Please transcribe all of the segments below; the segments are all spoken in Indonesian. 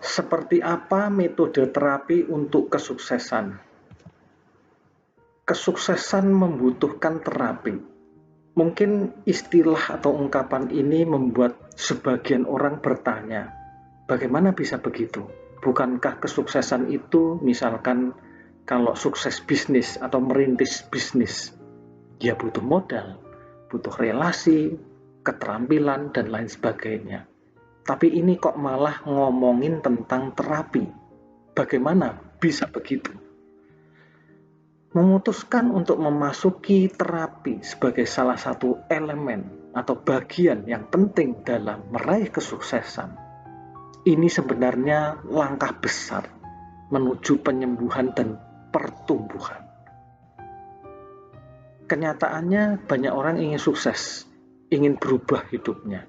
Seperti apa metode terapi untuk kesuksesan? Kesuksesan membutuhkan terapi. Mungkin istilah atau ungkapan ini membuat sebagian orang bertanya, bagaimana bisa begitu? Bukankah kesuksesan itu misalkan kalau sukses bisnis atau merintis bisnis, dia butuh modal, butuh relasi, keterampilan, dan lain sebagainya. Tapi ini kok malah ngomongin tentang terapi. Bagaimana bisa begitu? Memutuskan untuk memasuki terapi sebagai salah satu elemen atau bagian yang penting dalam meraih kesuksesan. Ini sebenarnya langkah besar menuju penyembuhan dan pertumbuhan. Kenyataannya banyak orang ingin sukses, ingin berubah hidupnya,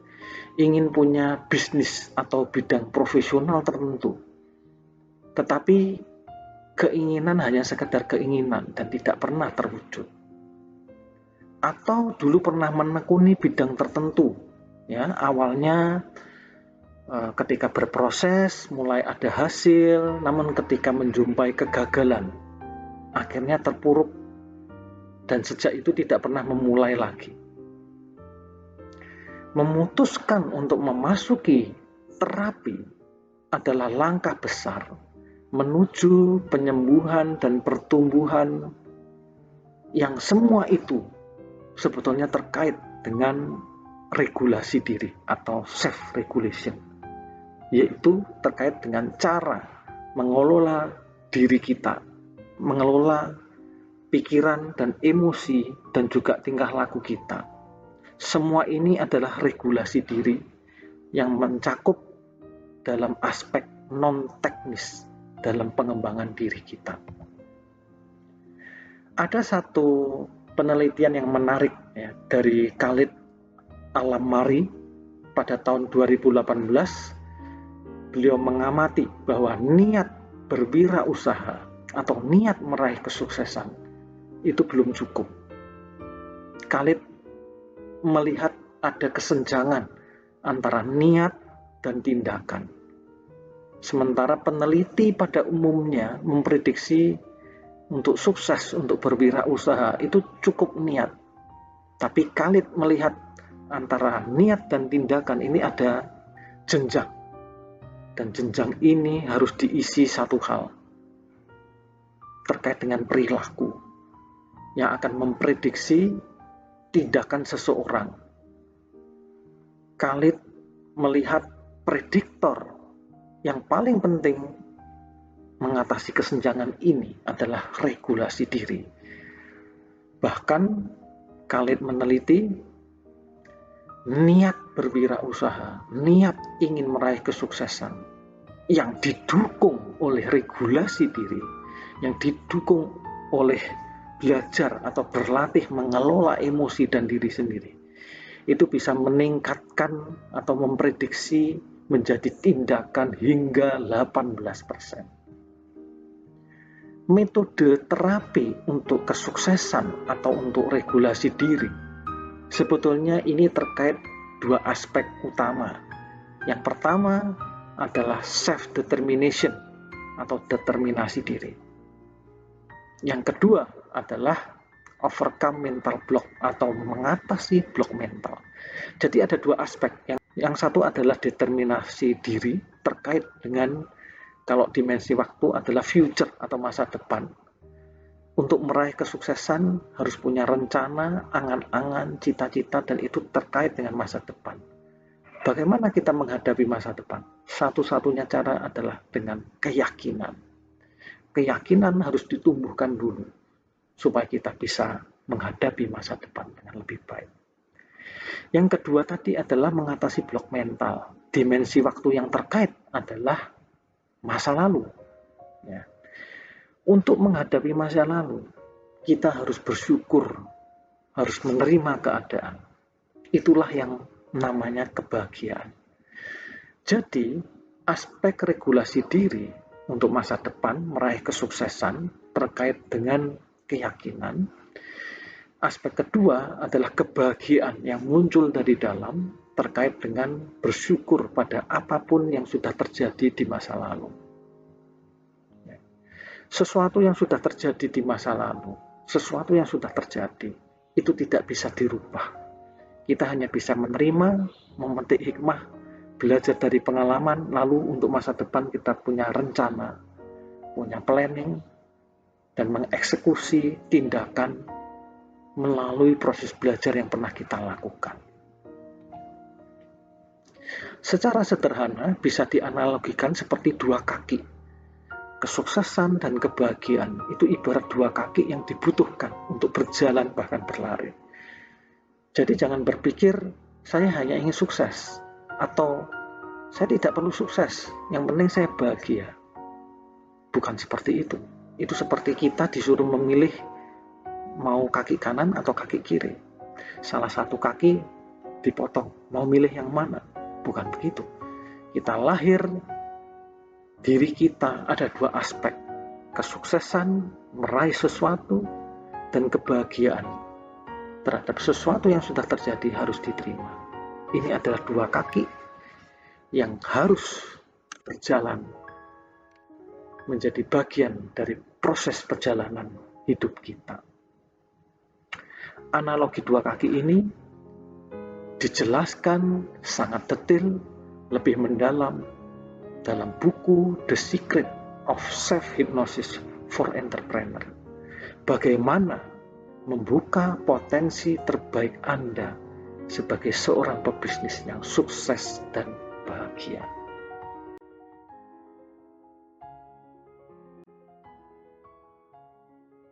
ingin punya bisnis atau bidang profesional tertentu. Tetapi keinginan hanya sekedar keinginan dan tidak pernah terwujud. Atau dulu pernah menekuni bidang tertentu, ya, awalnya ketika berproses mulai ada hasil, namun ketika menjumpai kegagalan, akhirnya terpuruk dan sejak itu tidak pernah memulai lagi. Memutuskan untuk memasuki terapi adalah langkah besar menuju penyembuhan dan pertumbuhan yang semua itu sebetulnya terkait dengan regulasi diri atau self-regulation, yaitu terkait dengan cara mengelola diri kita, mengelola pikiran dan emosi dan juga tingkah laku kita. Semua ini adalah regulasi diri yang mencakup dalam aspek non-teknis dalam pengembangan diri kita. Ada satu penelitian yang menarik ya, dari Khalid Al-Mari pada tahun 2018. Beliau mengamati bahwa niat berwirausaha atau niat meraih kesuksesan itu belum cukup. Khalid melihat ada kesenjangan antara niat dan tindakan. Sementara peneliti pada umumnya memprediksi untuk sukses, untuk berwirausaha itu cukup niat. Tapi Khalid melihat antara niat dan tindakan ini ada jenjang. Dan jenjang ini harus diisi satu hal terkait dengan perilaku yang akan memprediksi tindakan seseorang. Khalid melihat prediktor yang paling penting mengatasi kesenjangan ini adalah regulasi diri. Bahkan Khalid meneliti niat berwirausaha, niat ingin meraih kesuksesan yang didukung oleh regulasi diri, yang didukung oleh belajar atau berlatih mengelola emosi dan diri sendiri, itu bisa meningkatkan atau memprediksi menjadi tindakan hingga 18%. Metode terapi untuk kesuksesan atau untuk regulasi diri, sebetulnya ini terkait dua aspek utama. Yang pertama adalah self-determination atau determinasi diri. Yang kedua adalah overcome mental block atau mengatasi blok mental. Jadi ada dua aspek. Yang satu adalah determinasi diri terkait dengan kalau dimensi waktu adalah future atau masa depan. Untuk meraih kesuksesan harus punya rencana, angan-angan, cita-cita, dan itu terkait dengan masa depan. Bagaimana kita menghadapi masa depan? Satu-satunya cara adalah dengan keyakinan. Keyakinan harus ditumbuhkan dulu supaya kita bisa menghadapi masa depan dengan lebih baik. Yang kedua tadi adalah mengatasi blok mental. Dimensi waktu yang terkait adalah masa lalu. Ya. Untuk menghadapi masa lalu, kita harus bersyukur, harus menerima keadaan. Itulah yang namanya kebahagiaan. Jadi, aspek regulasi diri untuk masa depan meraih kesuksesan terkait dengan keyakinan. Aspek kedua adalah kebahagiaan yang muncul dari dalam terkait dengan bersyukur pada apapun yang sudah terjadi di masa lalu. Sesuatu yang sudah terjadi di masa lalu, sesuatu yang sudah terjadi, itu tidak bisa dirubah. Kita hanya bisa menerima, memetik hikmah, belajar dari pengalaman, lalu untuk masa depan kita punya rencana, punya planning, dan mengeksekusi tindakan melalui proses belajar yang pernah kita lakukan. Secara sederhana bisa dianalogikan seperti dua kaki. Kesuksesan dan kebahagiaan itu ibarat dua kaki yang dibutuhkan untuk berjalan bahkan berlari. Jadi jangan berpikir saya hanya ingin sukses atau saya tidak perlu sukses, yang penting saya bahagia. Bukan seperti itu. Itu seperti kita disuruh memilih mau kaki kanan atau kaki kiri. Salah satu kaki dipotong, mau milih yang mana? Bukan begitu. Kita lahir, diri kita ada dua aspek, kesuksesan, meraih sesuatu, dan kebahagiaan terhadap sesuatu yang sudah terjadi harus diterima. Ini adalah dua kaki yang harus berjalan menjadi bagian dari proses perjalanan hidup kita. Analogi dua kaki ini dijelaskan sangat detail, lebih mendalam dalam buku The Secret of Self-Hypnosis for Entrepreneur. Bagaimana membuka potensi terbaik Anda sebagai seorang pebisnis yang sukses dan bahagia.